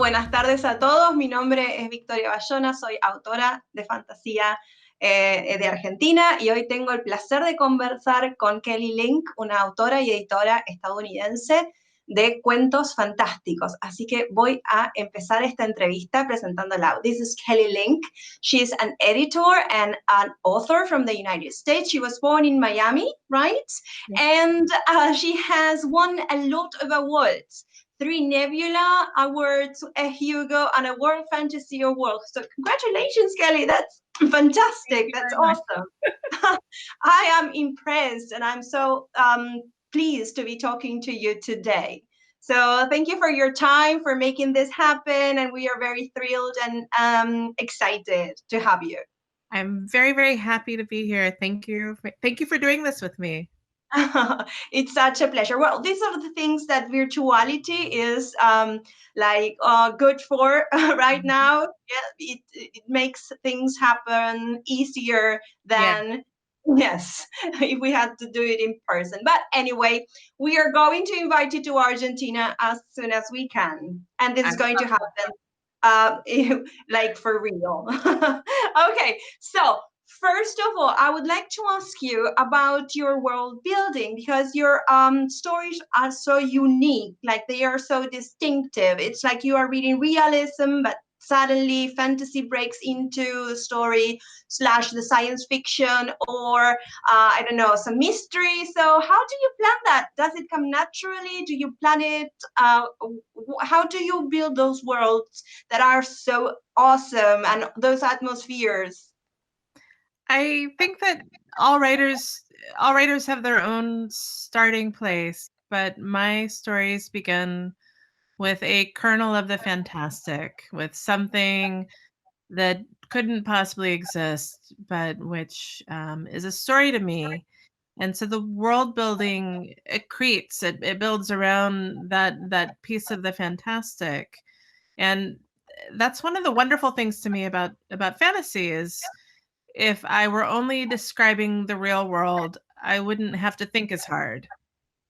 buenas tardes a todos. Mi nombre es Victoria Bayona, soy autora de fantasía de Argentina y hoy tengo el placer de conversar con Kelly Link, una autora y editora estadounidense de cuentos fantásticos. Así que voy a empezar esta entrevista presentándola. This is Kelly Link. She's an editor and an author from the United States. She was born in Miami, right? And she has won a lot of awards. 3 Nebula Awards, a Hugo, and a World Fantasy Award. So congratulations, Kelly. That's fantastic. That's awesome. I am impressed, and I'm so pleased to be talking to you today. So thank you for your time, for making this happen, and we are very thrilled and excited to have you. I'm very, very happy to be here. Thank you for doing this with me. It's such a pleasure. Well, these are the things that virtuality is good for right now. Yeah, it makes things happen easier than yes, if we had to do it in person. But anyway, we are going to invite you to Argentina as soon as we can, and this is going to happen like for real. Okay, so first of all, I would like to ask you about your world building, because your stories are so unique, like they are so distinctive. It's like you are reading realism, but suddenly fantasy breaks into story / the science fiction, or I don't know, some mystery. So how do you plan that? Does it come naturally? Do you plan it? How do you build those worlds that are so awesome and those atmospheres? I think that all writers have their own starting place, but my stories begin with a kernel of the fantastic, with something that couldn't possibly exist, but which is a story to me. And so the world building accretes, it builds around that piece of the fantastic. And that's one of the wonderful things to me about fantasy is if I were only describing the real world, I wouldn't have to think as hard.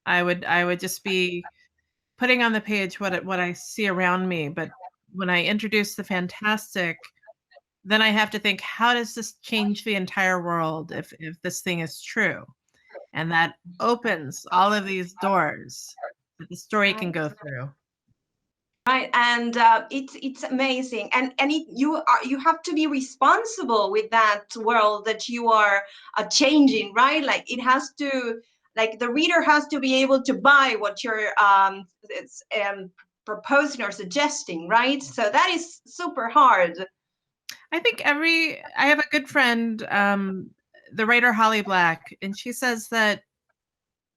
I would just be putting on the page what I see around me. But when I introduce the fantastic, then I have to think, how does this change the entire world if this thing is true? And that opens all of these doors that the story can go through. Right, and it's amazing, and you have to be responsible with that world that you are changing, right? Like it has to, like the reader has to be able to buy what you're proposing or suggesting, right? So that is super hard. I think I have a good friend, the writer Holly Black, and she says that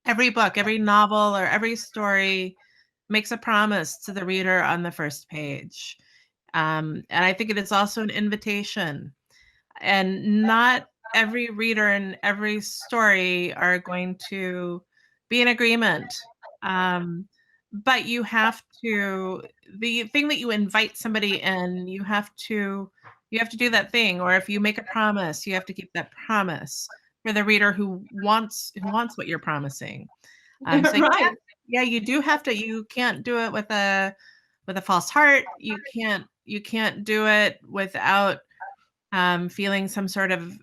every book, every novel, or every story makes a promise to the reader on the first page. And I think it is also an invitation. And not every reader and every story are going to be in agreement. But you have to, the thing that you invite somebody in, you have to do that thing. Or if you make a promise, you have to keep that promise for the reader who wants what you're promising. So right. you do have to. You can't do it with a false heart. You can't do it without feeling some sort of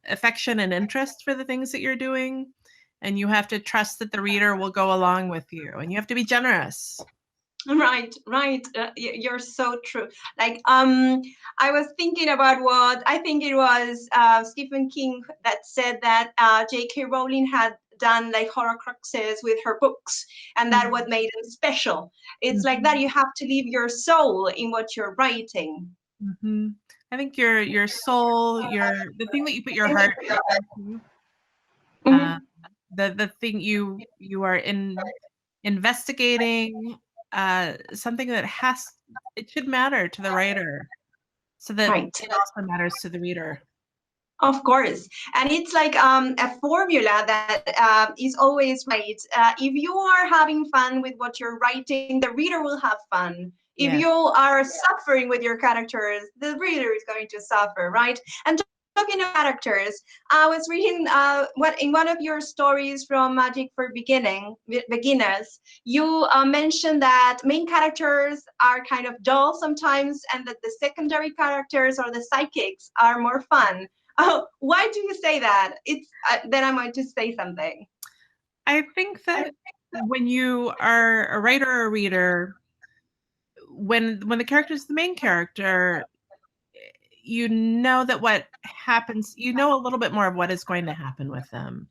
affection and interest for the things that you're doing. And you have to trust that the reader will go along with you. And you have to be generous. Right. You're so true. Like, I was thinking about what I think it was Stephen King that said that J.K. Rowling had done like Horcruxes with her books, and that what made them special. It's like that you have to leave your soul in what you're writing. I think your soul, the thing that you put your heart into, the thing you are investigating, something that it should matter to the writer, so that it also matters to the reader. Of course. And it's like a formula that is always right. If you are having fun with what you're writing, the reader will have fun. If you are suffering with your characters, the reader is going to suffer, right? And Talking of characters, I was reading what in one of your stories from Magic for Beginners, you mentioned that main characters are kind of dull sometimes, and that the secondary characters or the sidekicks are more fun. Why do you say that? It's then I'm going to say something. I think that when you are a writer or a reader, when the character is the main character, you know that what happens, you know a little bit more of what is going to happen with them.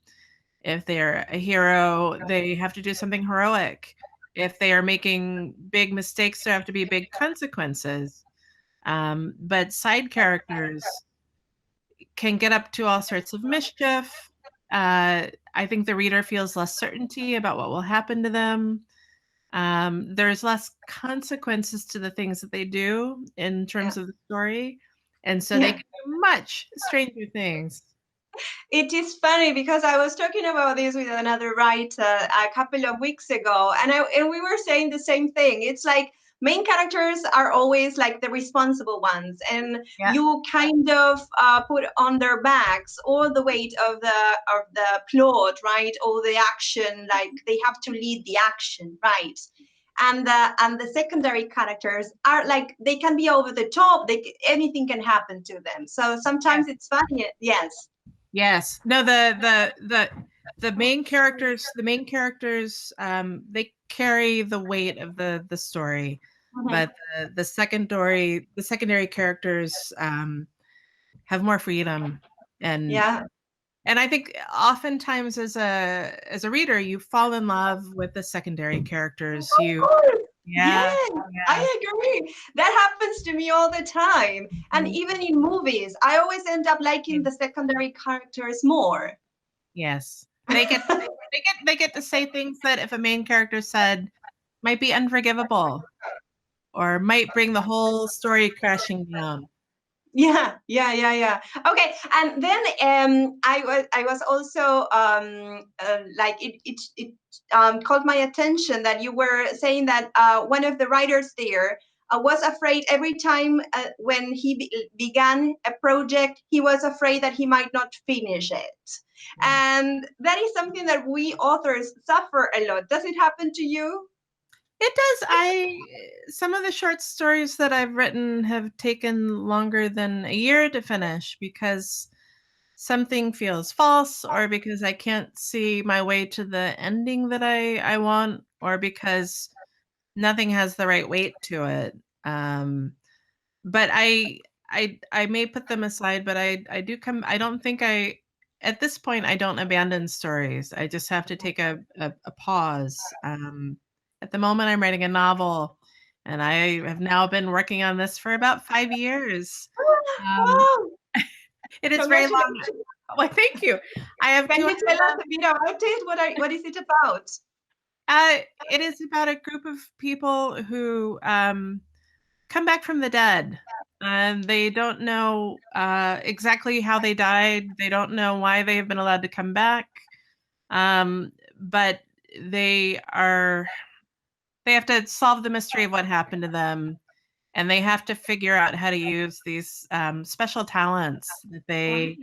If they're a hero, they have to do something heroic. If they are making big mistakes, there have to be big consequences. But side characters can get up to all sorts of mischief. I think the reader feels less certainty about what will happen to them. There's less consequences to the things that they do in terms of the story. And so they can do much stranger things. It is funny because I was talking about this with another writer a couple of weeks ago, and we were saying the same thing. It's like main characters are always like the responsible ones, and you kind of put on their backs all the weight of the plot, right? All the action, like they have to lead the action, right? And the secondary characters are like they can be over the top. Anything can happen to them. So sometimes it's funny. Yes. Yes. No, the main characters, they carry the weight of the story. Mm-hmm. But the secondary characters have more freedom. And I think oftentimes as a reader, you fall in love with the secondary characters. Yes, I agree. That happens to me all the time. And even in movies, I always end up liking the secondary characters more. Yes. They get to say things that if a main character said might be unforgivable or might bring the whole story crashing down. Yeah. Okay, and then I was also like it caught my attention that you were saying that one of the writers there was afraid every time when he began a project, he was afraid that he might not finish it. And that is something that we authors suffer a lot. Does it happen to you? It does. Some of the short stories that I've written have taken longer than a year to finish because something feels false, or because I can't see my way to the ending that I want, or because nothing has the right weight to it. But I may put them aside, but I do come. I don't think at this point I don't abandon stories. I just have to take a pause. At the moment, I'm writing a novel, and I have now been working on this for about 5 years. It is very long. Well, thank you. I have. Can you tell us a bit about it? What is it about? It is about a group of people who come back from the dead, and they don't know exactly how they died. They don't know why they have been allowed to come back, but they have to solve the mystery of what happened to them, and they have to figure out how to use these special talents that they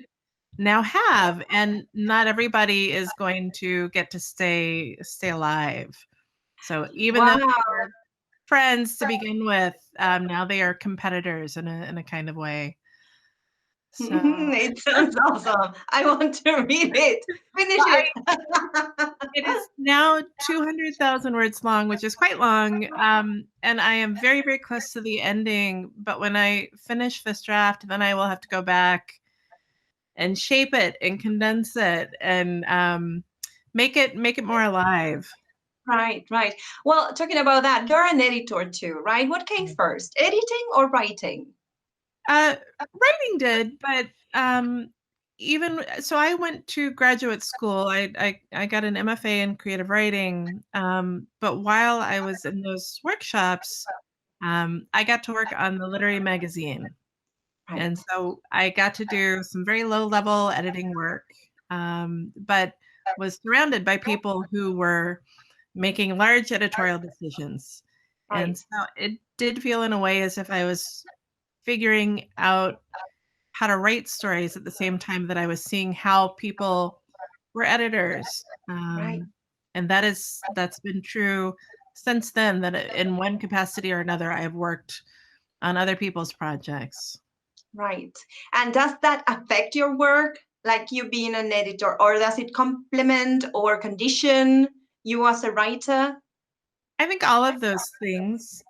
now have, and not everybody is going to get to stay alive. So even though they were friends to begin with, now they are competitors in a kind of way. So it sounds awesome. I want to read it. Finish it. It is now 200,000 words long, which is quite long. And I am very, very close to the ending. But when I finish this draft, then I will have to go back and shape it and condense it and make it more alive. Right. Well, talking about that, you're an editor too, right? What came first, editing or writing? Writing did, but even so, I went to graduate school. I got an MFA in creative writing. But while I was in those workshops, I got to work on the literary magazine. Right. And so I got to do some very low level editing work, but was surrounded by people who were making large editorial decisions. Right. And so it did feel in a way as if I was figuring out how to write stories at the same time that I was seeing how people were editors. Right. And that's been true since then, that in one capacity or another, I have worked on other people's projects. Right. And does that affect your work, like you being an editor, or does it complement or condition you as a writer? I think all of those things.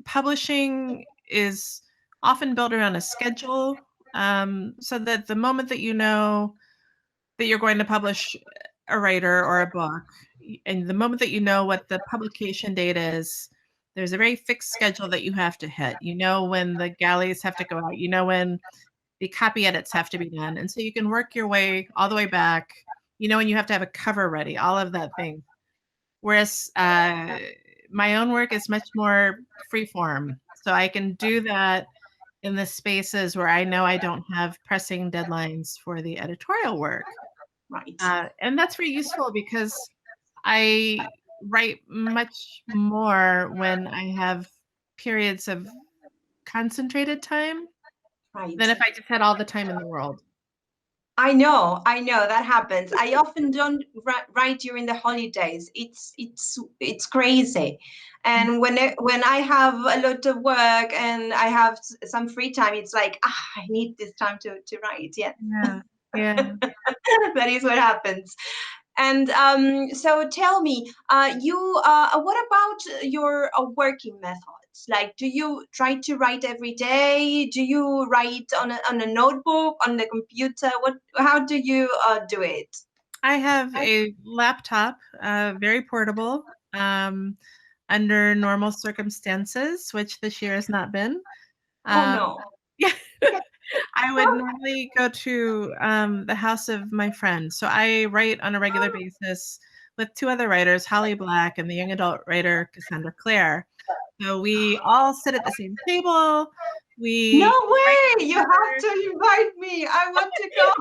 Publishing is often built around a schedule, so that the moment that you know that you're going to publish a writer or a book, and the moment that you know what the publication date is, there's a very fixed schedule that you have to hit. You know when the galleys have to go out. You know when the copy edits have to be done. And so you can work your way all the way back. You know when you have to have a cover ready, all of that thing. Whereas my own work is much more freeform. So I can do that in the spaces where I know I don't have pressing deadlines for the editorial work. Right. And that's very useful because I write much more when I have periods of concentrated time Right. than if I just had all the time in the world. I know that happens. I often don't write during the holidays. It's crazy. And when I have a lot of work and I have some free time, it's like, I need this time to write. Yeah. Yeah. That is what happens. And so tell me, what about your working methods? Like, do you try to write every day? Do you write on a notebook, on the computer? How do you do it? I have a laptop, very portable, under normal circumstances, which this year has not been. Oh no. Yeah. I would normally go to the house of my friend. So I write on a regular basis with two other writers, Holly Black and the young adult writer Cassandra Clare. So we all sit at the same table. No We write way! You have together. to invite me. I want to go.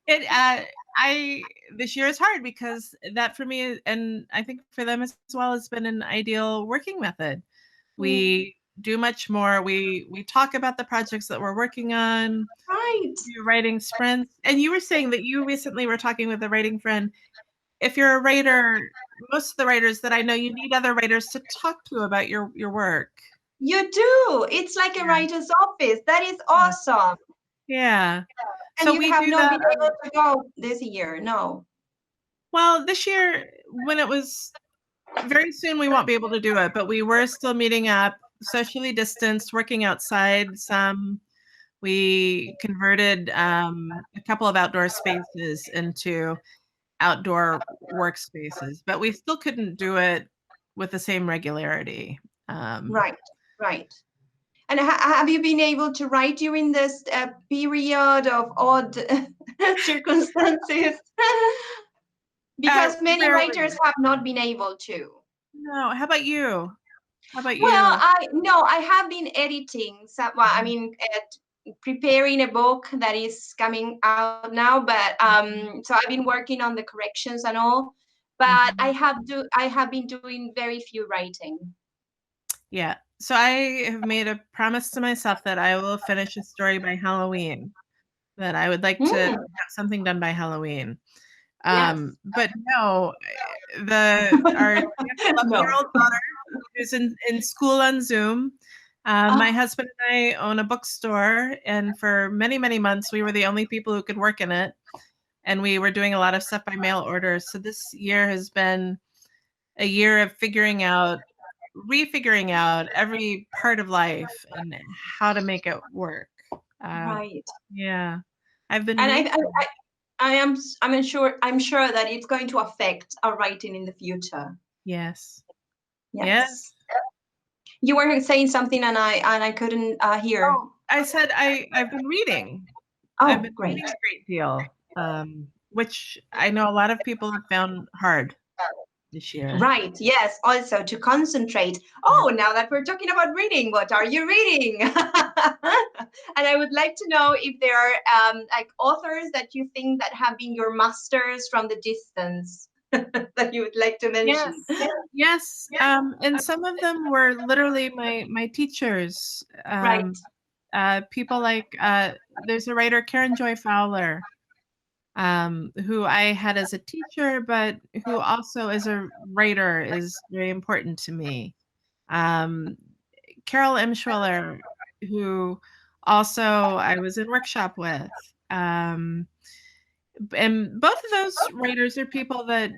It I This year is hard because that for me, and I think for them as well, has been an ideal working method. We do much more. We talk about the projects that we're working on. Right. Do writing sprints. And you were saying that you recently were talking with a writing friend. If you're a writer, most of the writers that I know, you need other writers to talk to about your work. You do. It's like a writer's office. That is awesome. Yeah. And So you we have do not that. been able to go this year, no. Well, this year, when it was very soon, we won't be able to do it, but we were still meeting up, socially distanced, working outside some. We converted a couple of outdoor spaces into outdoor workspaces, but we still couldn't do it with the same regularity. Right, right. And have you been able to write during this period of odd circumstances? Because many Rarely. writers have not been able to. No. How about you? How about Well, you? I have been editing. Well, I mean, preparing a book that is coming out now. But so I've been working on the corrections and all. But I have been doing very few writing. Yeah. So I have made a promise to myself that I will finish a story by Halloween. That I would like to have something done by Halloween. Yes. But no, our 11-year-old daughter who's in school on Zoom. My husband and I own a bookstore, and for many, many months, we were the only people who could work in it. And we were doing a lot of stuff by mail order. So this year has been a year of refiguring out every part of life and how to make it work. Right. Yeah. I've been And reading. I'm sure that it's going to affect our writing in the future. Yes. Yes. You were saying something and I couldn't hear. Oh, I said I've been reading. I've Oh, been great. reading a great deal, which I know a lot of people have found hard this year. Right. Yes. Also to concentrate. Oh, now that we're talking about reading, what are you reading? And I would like to know if there are like authors that you think that have been your masters from the distance that you would like to mention. Yes. And some of them were literally my teachers. Right. people like there's a writer, Karen Joy Fowler, who I had as a teacher, but who also as a writer is very important to me. Carol Emschwiller, who also I was in workshop with. And both of those writers are people that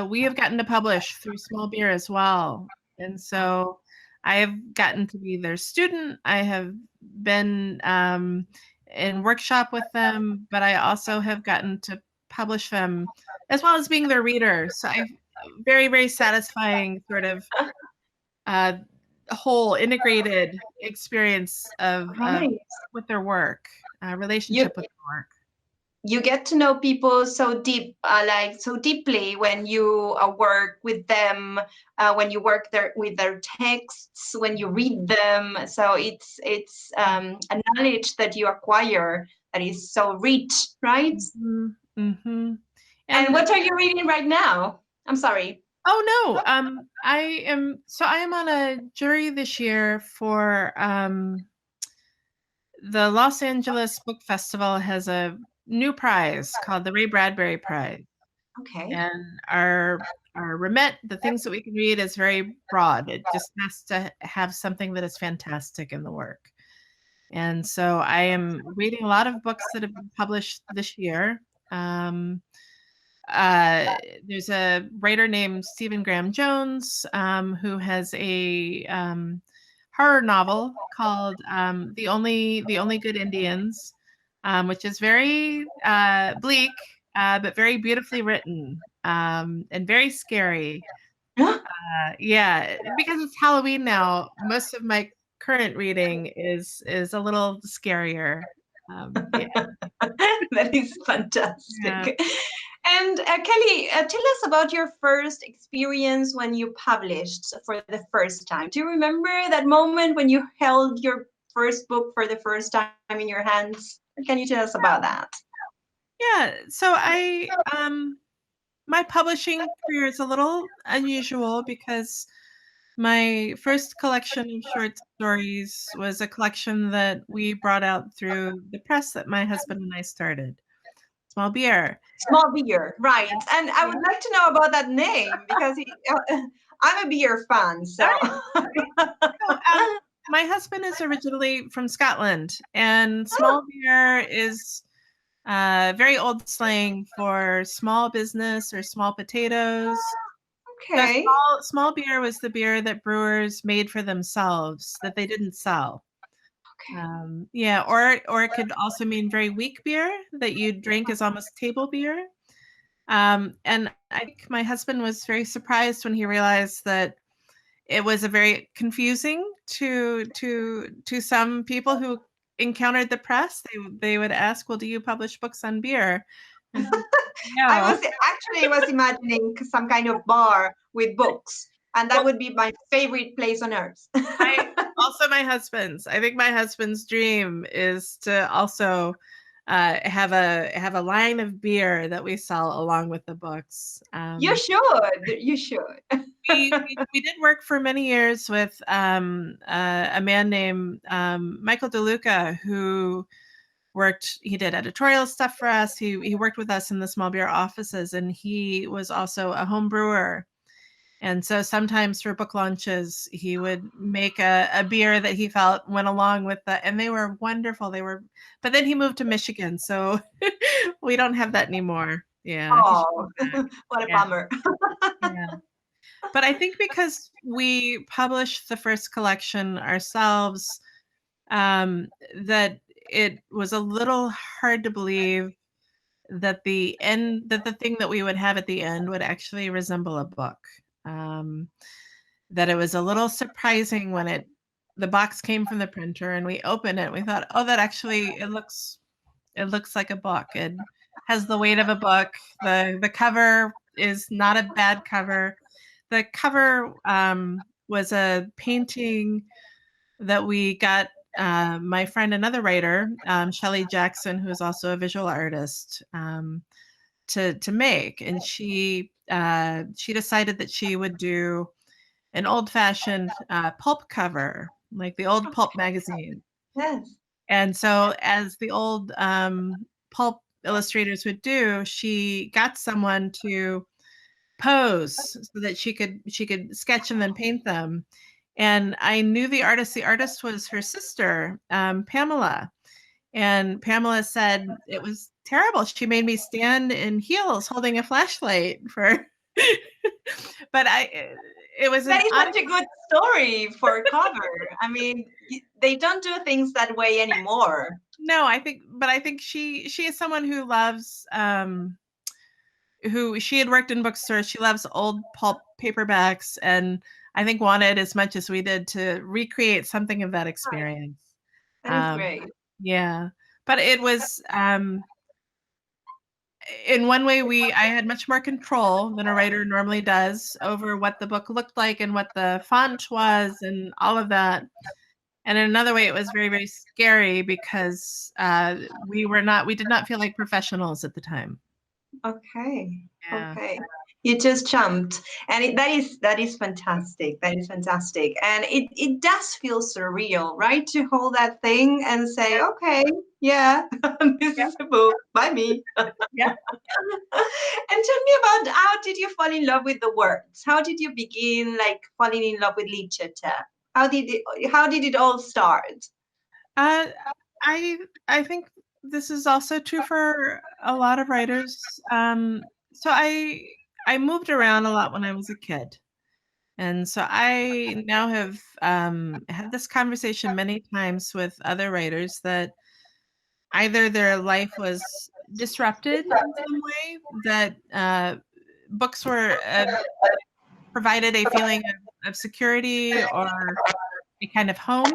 we have gotten to publish through Small Beer as well. And so I have gotten to be their student. I have been in workshop with them, but I also have gotten to publish them as well as being their reader. So I very, very satisfying sort of whole integrated experience of Right. with their work, You relationship with their work. you get to know people so deep, like so deeply when you work with them, when you work with their texts, when you read them. So it's a knowledge that you acquire that is so rich, right? Mm-hmm. Mm-hmm. And what are you reading right now? I'm sorry. Oh no, I am on a jury this year for the Los Angeles Book Festival has a new prize called the Ray Bradbury Prize. Okay. And our remit, the things that we can read, is very broad. It just has to have something that is fantastic in the work. And so I am reading a lot of books that have been published this year. There's a writer named Stephen Graham Jones who has a horror novel called "The Only Good Indians," which is very bleak, but very beautifully written and very scary. Yeah, because it's Halloween now. Most of my current reading is a little scarier. Yeah. That is fantastic. Yeah. And Kelly, tell us about your first experience when you published for the first time. Do you remember that moment when you held your first book for the first time in your hands? Can you tell us about that? Yeah. So my publishing career is a little unusual because my first collection of short stories was a collection that we brought out through the press that my husband and I started, Small Beer. Small beer, right? And I would like to know about that name because I'm a beer fan. So, So, my husband is originally from Scotland, and Small Beer is very old slang for small business or small potatoes. So okay. small beer was the beer that brewers made for themselves that they didn't sell. Yeah, or it could also mean very weak beer that you drink as almost table beer. And I think my husband was very surprised when he realized that it was a very confusing to some people who encountered the press. They would ask, "Well, do you publish books on beer?" And I no. was imagining some kind of bar with books, and that would be my favorite place on earth. Also my husband's. I think my husband's dream is to also have a line of beer that we sell along with the books. You should. You should. We did work for many years with a man named Michael DeLuca who he did editorial stuff for us. He worked with us in the small beer offices, and he was also a home brewer. And so sometimes for book launches, he would make a beer that he felt went along with that. And they were wonderful. But then he moved to Michigan. So we don't have that anymore. Yeah. Oh, what a bummer. Yeah. But I think because we published the first collection ourselves, that it was a little hard to believe that the thing that we would have at the end would actually resemble a book. That it was a little surprising when the box came from the printer and we opened it. We thought, oh, that actually it looks like a book. It has the weight of a book. The cover is not a bad cover. The cover was a painting that we got my friend, another writer, Shelley Jackson, who is also a visual artist, to make, and she decided that she would do an old-fashioned pulp cover, like the old pulp magazine. Yes. And so, as the old pulp illustrators would do, she got someone to pose so that she could sketch and then paint them. And I knew the artist. The artist was her sister, Pamela. And Pamela said it was terrible. She made me stand in heels holding a flashlight for. But it was an That is odd. such a good story for cover. I mean, they don't do things that way anymore. No, I think she is someone who loves who she had worked in bookstores. She loves old pulp paperbacks, and I think wanted as much as we did to recreate something of that experience. That is great. Yeah, but it was in one way I had much more control than a writer normally does over what the book looked like and what the font was and all of that. And in another way, it was very, very scary because we did not feel like professionals at the time. Okay. Yeah. Okay. You just jumped, and that is fantastic. That is fantastic, and it does feel surreal, right? To hold that thing and say, okay, yeah, this is a book by me. Yeah. And tell me about, how did you fall in love with the words? How did you begin, like, falling in love with literature? How did it all start? Uh, I think this is also true for a lot of writers. So I moved around a lot when I was a kid, and so I now have had this conversation many times with other writers that either their life was disrupted in some way, that books were provided a feeling of security or a kind of home.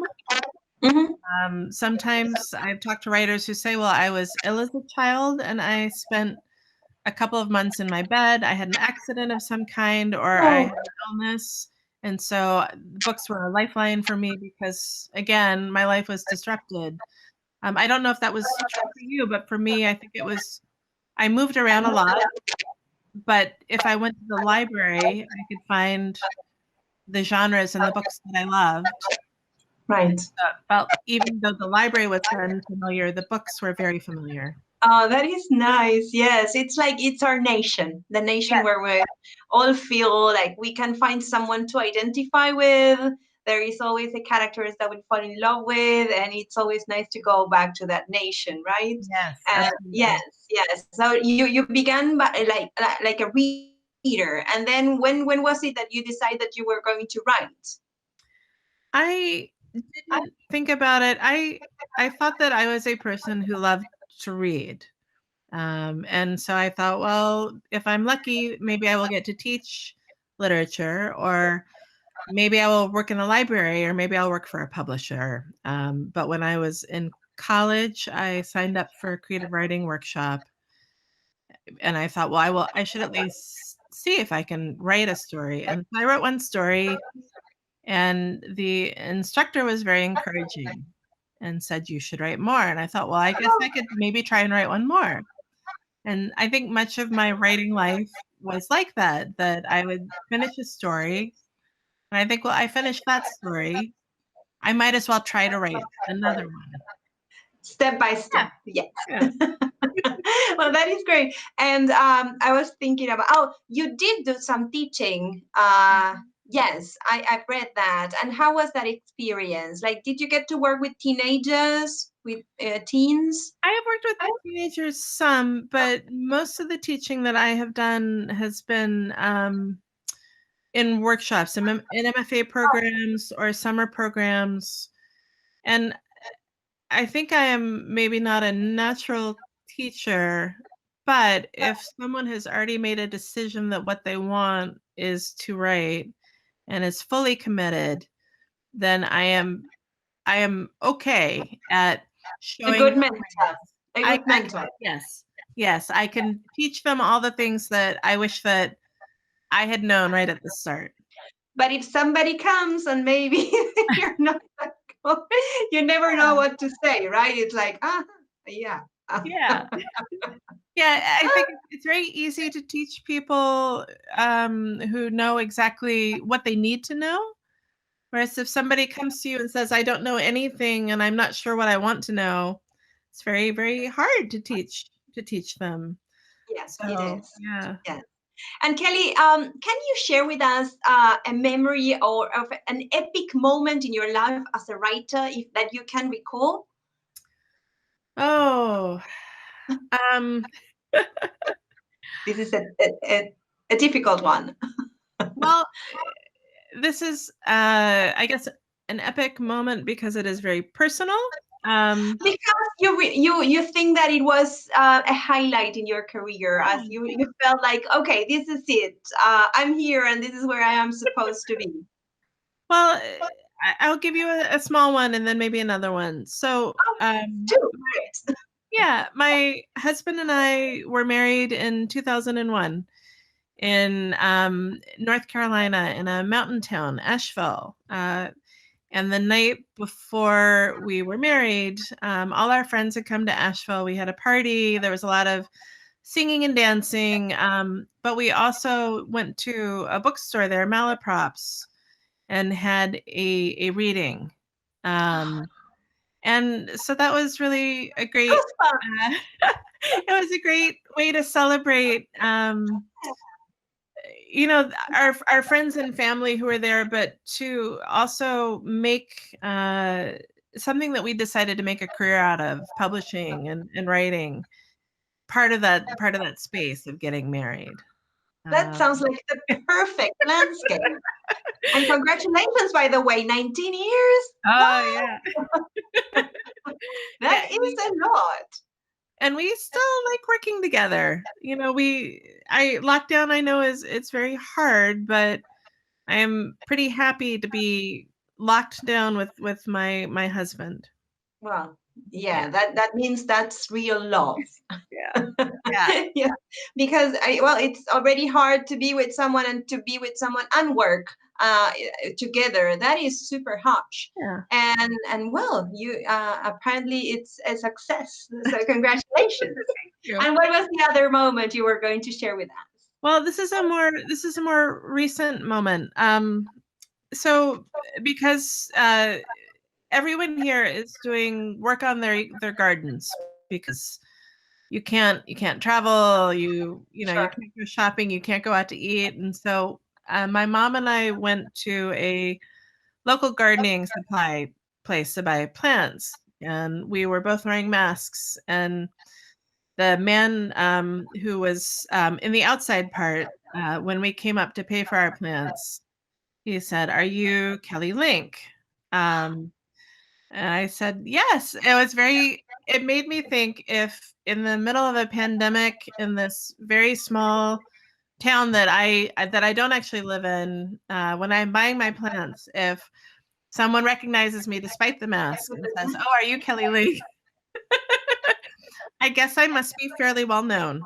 Mm-hmm. Sometimes I've talked to writers who say, well, I was ill as a child and I spent a couple of months in my bed. I had an accident of some kind, or I Oh, had an illness. And so books were a lifeline for me because, again, my life was disrupted. I don't know if that was true for you, but for me, I think it was, I moved around a lot. But if I went to the library, I could find the genres and the books that I loved. right. Felt even though the library was unfamiliar, the books were very familiar. Oh, that is nice. Yes, it's like it's our nation, the nation Yes. where we all feel like we can find someone to identify with. There is always a characters that we fall in love with, and it's always nice to go back to that nation, right? Yes, And absolutely. yes, yes. So you began by like a reader, and then when was it that you decided that you were going to write? I didn't think about it. I thought that I was a person who loved to read. And so I thought, well, if I'm lucky, maybe I will get to teach literature, or maybe I will work in a library, or maybe I'll work for a publisher. But when I was in college, I signed up for a creative writing workshop, and I thought, well, I should at least see if I can write a story. And I wrote one story, and the instructor was very encouraging and said, you should write more. And I thought, well, I guess I could maybe try and write one more. And I think much of my writing life was like that I would finish a story. And I think, well, I finished that story. I might as well try to write another one. Step by Yeah. step, yes. Yeah. Well, that is great. And I was thinking about, oh, you did do some teaching. Yes, I've read that. And how was that experience? Like, did you get to work with teenagers, with teens? I have worked with teenagers some, but most of the teaching that I have done has been in workshops, in MFA programs or summer programs. And I think I am maybe not a natural teacher, but if someone has already made a decision that what they want is to write and is fully committed, then I am okay at A showing good them mentor. ways. A good mentor. Yes. Yes, I can teach them all the things that I wish that I had known right at the start. But if somebody comes and maybe you're not that good, you never know what to say, right? It's like, yeah. Yeah. Yeah, I think it's very easy to teach people who know exactly what they need to know. Whereas if somebody comes to you and says, I don't know anything and I'm not sure what I want to know, it's very, very hard to teach them. Yes, it So, is. yeah. Yeah. And Kelly, can you share with us a memory or of an epic moment in your life as a writer, if that you can recall? Oh, This is a difficult one. well, this is, I guess, an epic moment because it is very personal. Because you think that it was a highlight in your career, as you felt like, okay, this is it. I'm here, and this is where I am supposed to be. Well, I'll give you a small one and then maybe another one. So, Great. yeah, my husband and I were married in 2001 in North Carolina in a mountain town, Asheville. And the night before we were married, all our friends had come to Asheville. We had a party. There was a lot of singing and dancing. But we also went to a bookstore there, Malaprops, and had a reading. And so that was really a great, it was a great way to celebrate, our friends and family who were there, but to also make something that we decided to make a career out of, publishing and writing, part of that space of getting married. That sounds like the perfect landscape. And congratulations, by the way, 19 years. Oh, yeah. That is a lot. And we still like working together. Lockdown, I know it's very hard, but I am pretty happy to be locked down with my husband. Well, yeah, that means that's real love. Yeah. Yeah. Yeah, because it's already hard to be with someone and to be with someone and work together. That is super harsh. Yeah. And well, you apparently it's a success. So congratulations. Thank you. And what was the other moment you were going to share with us? Well, this is a more recent moment. So because everyone here is doing work on their gardens because you can't travel, you can't go shopping, you can't go out to eat. And so my mom and I went to a local gardening supply place to buy plants, and we were both wearing masks. And the man who was in the outside part, when we came up to pay for our plants, he said, "Are you Kelly Link?" And I said, yes. It made me think, if in the middle of a pandemic in this very small town that I don't actually live in, when I'm buying my plants, if someone recognizes me despite the mask and says, "Oh, are you Kelly Lee?" I guess I must be fairly well known.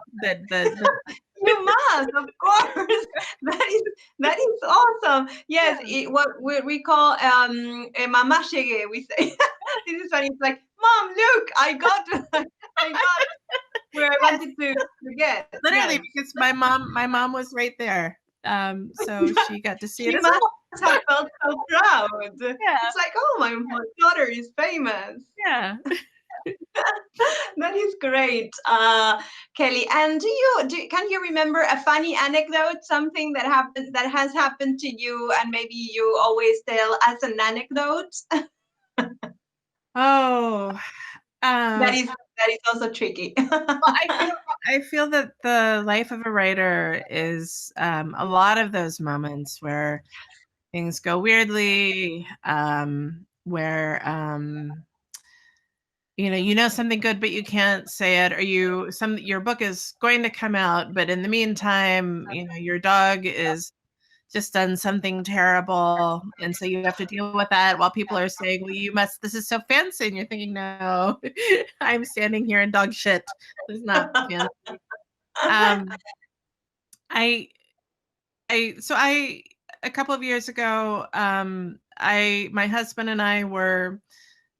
You must, of course. That is awesome. Yes, what we call mama llegué, we say. This is funny. It's like, Mom, look, I got where I wanted to get. Literally, because my mom was right there. So she got to see it as must well. have felt so proud. Yeah. It's like, oh, my daughter is famous. Yeah. That is great, Kelly. And can you remember a funny anecdote, something that has happened to you, and maybe you always tell as an anecdote? Oh, that is also tricky. well, I feel that the life of a writer is a lot of those moments where things go weirdly, where something good but you can't say it, or your book is going to come out, but in the meantime, your dog is just done something terrible, and so you have to deal with that while people are saying, well, this is so fancy, and you're thinking, no, I'm standing here in dog shit. This is not fancy. A couple of years ago, my husband and I were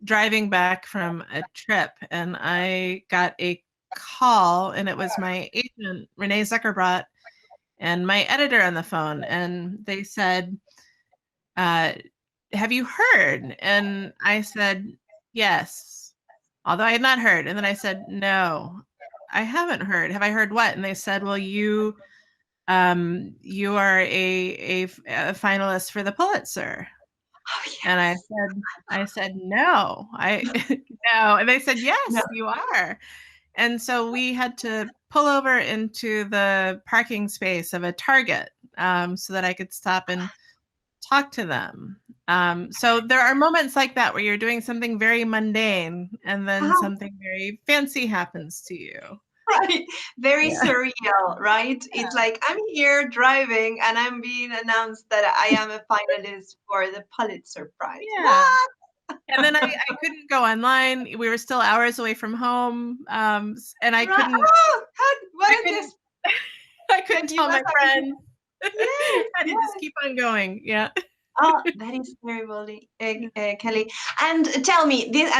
driving back from a trip, and I got a call, and it was my agent, Renee Zuckerbrot, and my editor on the phone, and they said, have you heard? And I said, yes, although I had not heard. And then I said, no, I haven't heard. Have I heard what? And they said, well, you are a finalist for the Pulitzer. Oh, yes. And I said, no, no. And they said, yes, No. you are. And so we had to pull over into the parking space of a Target so that I could stop and talk to them. So there are moments like that where you're doing something very mundane and then something very fancy happens to you. Right. Very Yeah. surreal, right? Yeah. It's like I'm here driving and I'm being announced that I am a finalist for the Pulitzer Prize. Yeah. What? And then I couldn't go online. We were still hours away from home. And I couldn't. I couldn't tell my friends. Yes, I had to just keep on going. Yeah. Oh, that is terrible, Kelly. And tell me this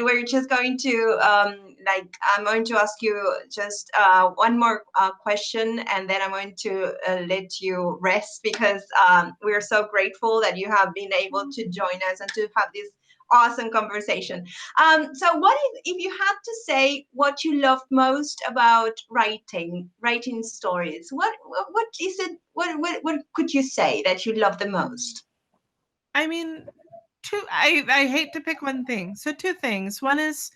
we're just going to I'm going to ask you just one more question, and then I'm going to let you rest because we're so grateful that you have been able to join us and to have this awesome conversation. So what if you had to say what you love most about writing stories? What is it? What could you say that you love the most? I mean, I hate to pick one thing. So two things. One is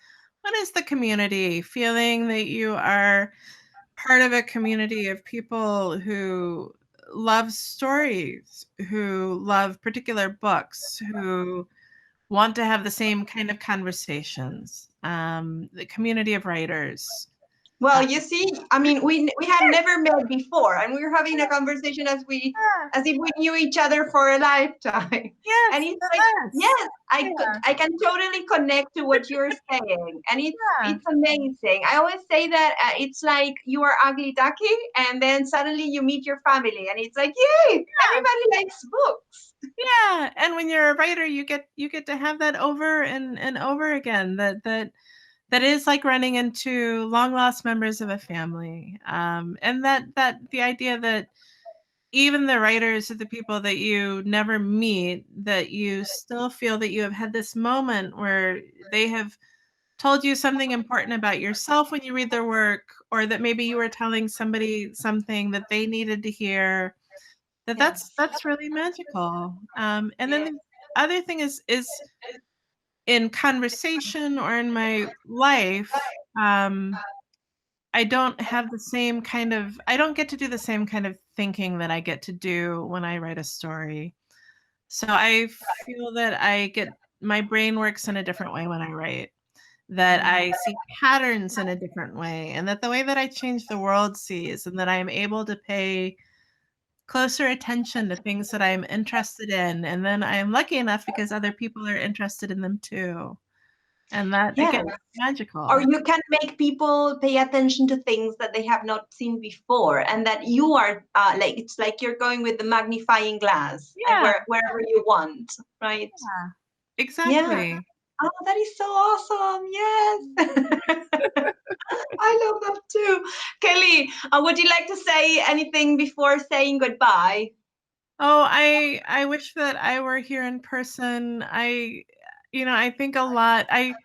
the community, feeling that you are part of a community of people who love stories, who love particular books, who want to have the same kind of conversations. The community of writers. Well, you see, I mean, we had never met before, and we were having a conversation as if we knew each other for a lifetime. Yes, and it's like, yes, I can totally connect to what you're saying, and it's amazing. I always say that it's like you are ugly ducky, and then suddenly you meet your family, and it's like, yay, everybody likes books. Yeah, and when you're a writer, you get to have that over and over again. That is like running into long lost members of a family, and that the idea that even the writers are the people that you never meet, that you still feel that you have had this moment where they have told you something important about yourself when you read their work, or that maybe you were telling somebody something that they needed to hear. That's really magical. And then the other thing is in conversation or in my life, I don't have the same kind of, I don't get to do the same kind of thinking that I get to do when I write a story. So I feel that my brain works in a different way when I write, that I see patterns in a different way, and that the way that I change the world sees, and that I am able to pay closer attention to things that I'm interested in. And then I am lucky enough because other people are interested in them too. And that, again, is magical. Or you can make people pay attention to things that they have not seen before, and that you are it's like you're going with the magnifying glass and wherever you want, right? Yeah, exactly. Yeah. Oh, that is so awesome. Yes. I love that too. Kelly, would you like to say anything before saying goodbye? Oh, I wish that I were here in person. I think a lot. I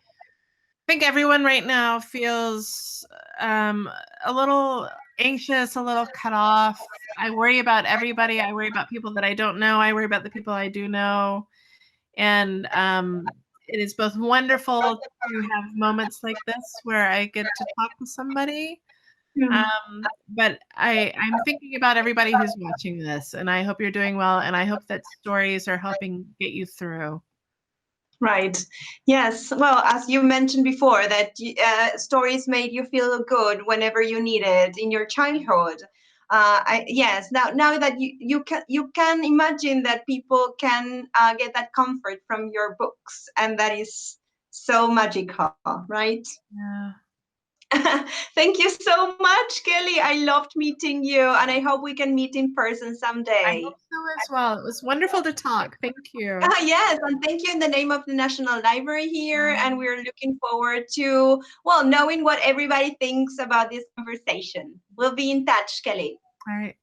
think everyone right now feels a little anxious, a little cut off. I worry about everybody. I worry about people that I don't know. I worry about the people I do know. And it is both wonderful to have moments like this where I get to talk to somebody. But I'm thinking about everybody who's watching this, and I hope you're doing well, and I hope that stories are helping get you through. Right. Yes. Well, as you mentioned before, that stories made you feel good whenever you needed in your childhood. Yes. Now that you can imagine that people can get that comfort from your books, and that is so magical, right? Yeah. Thank you so much, Kelly. I loved meeting you, and I hope we can meet in person someday. I hope so as well. It was wonderful to talk. Thank you. Yes, and thank you in the name of the National Library here, and we're looking forward to, well, knowing what everybody thinks about this conversation. We'll be in touch, Kelly. All right.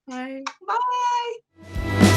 Bye. Bye.